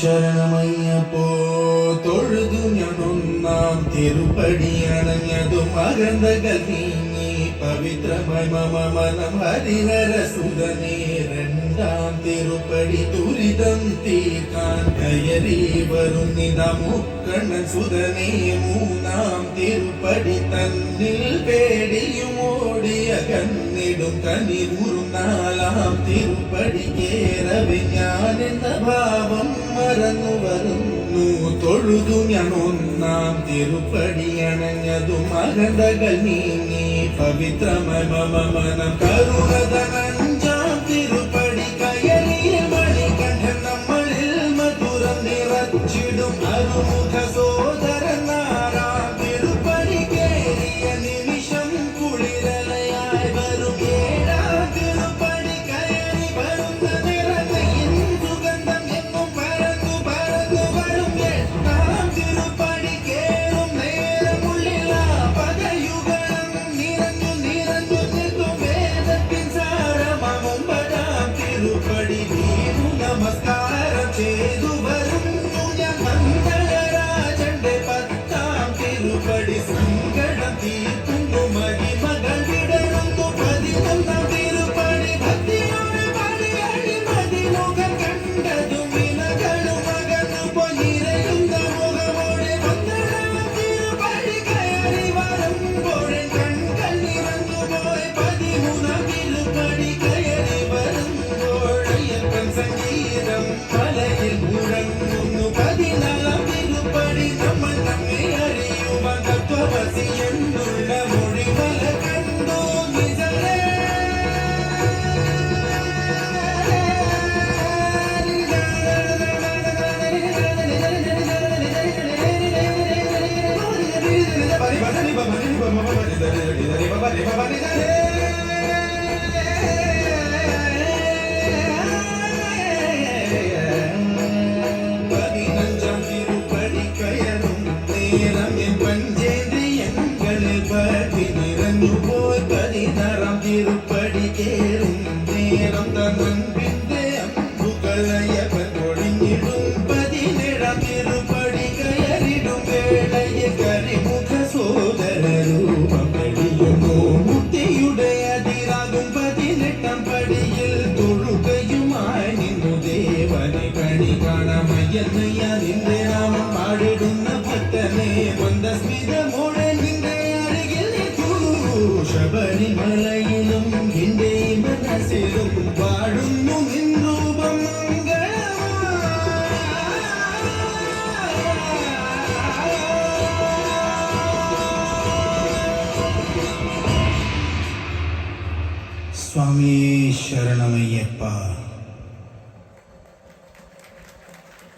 ശരണമയ്യപ്പോ തൊഴുതു ഞാനൊന്നാം തിരുപ്പടിയണഞ്ഞതും അകന്തകൾ നീങ്ങി പവിത്രമായി മമ മനം ഹരിഹര സുതനേ രണ്ടാം തിരുപ്പടി ദുരിതം തീർക്കാൻ കയറി വരുന്നിത മുക്കണ്ണൻ സുതനേ മൂന്നാം തിരുപ്പടി തന്നിൽ പേടിയും ഓടിയ കണ്ണിടും കനിറും നാലാം തിരുപ്പടി കേറവെ ഞാൻ എന്ന ഭാവം മറന്നു വരുന്നു തൊഴുതു ഞാൻ ഒന്നാം തിരുപ്പടി അണഞ്ഞതും അകന്തകൾ നീങ്ങി പവിത്രമയ മമ മനം കരുണതനഞ്ചാം തിരുപ്പടി കയറിയ മണികണ്ഠൻ നമ്മളിൽ മധുരം നിറച്ചിടും അരുമുഖ സോദരൻ നാറാം തിരുപ്പടി കേറിയ നിമിഷം കുളിരലയായി വരും ഏഴാം തിരുപ്പടി കയറി വരുന്ന നിറതയിൽ സുഗന്ധം എങ്ങും പരന്നു പരന്നു വരും എട്ടാം തിരുപ്പടി കേറും നേരമുള്ളില പദയുഗം നിറഞ്ഞു നിറഞ്ഞു നിൽക്കും വേദത്തിൻ സാരമാം ഒമ്പതാം തിരുപ്പടി വീണു നമസ്കാരം ചെയ്തു വരുന്നു ഞാൻ മന്ദരാജന്റെ പത്താം തിരുപ്പടി സങ്കടം തീർക്കുന്നു മഹിമകൾ വിടരുന്നു പതിനൊന്നാം തിരുപ്പടി ഭക്തിയോടെ പടിയടി മതിമുഖം കണ്ടതും വിനകളും അകന്നു പൊന്നിരയുന്ന മുഖമോടെ പന്ത്രണ്ടാം തിരുപ്പടി കയറി വരുമ്പോഴേ കൺകൾ നിറഞ്ഞു പോയി പതിമൂന്നാം തിരുപ്പടി കയറി വരുമ്പോഴയ്യപ്പൻ സംഗീതം മലയിൽ മുഴങ്ങുന്നു പതിനാലാം തിരുപ്പടി നമ്മൾ നമ്മെ അറിയുക തത്വമസി എന്നുള്ള മൊഴിമല കണ്ടു നിജലേ പതിനഞ്ചാം തിരുപ്പടി കയറും നേരം എൻ പഞ്ചേന്ദ്രിയങ്ങളിൽ പതി നിറഞ്ഞു പോയി പതിനാറാം തിരുപ്പടി കേറും നേരം തന്നൻപിന്റെ അമ്പുകളയപ്പൻ ഒഴിഞ്ഞിടും പതിനേഴാം തിരുപ്പടി കയറിടും വേളയെ കരിമുഖ സോദര രൂപം വെടിയുന്നു മുത്തിയുടെ അതിരാകും പതിനെട്ടാം പടിയിൽ തൊഴുകയുമായി നിന്നു ദേവനെ കണി കാണാമയ്യെന്നയ്യ നിന്റെ നാമം പാടിടുന്ന ഭക്തനെ മന്ദസ്മിതമോടെ നിന്റെ അരികിൽ നിൽക്കൂ ശബരിമലയിലും നിന്റെ മനസ്സിലും പാടുന്നു നിൻ രൂപം സ്വാമി ശരണമയ്യപ്പ.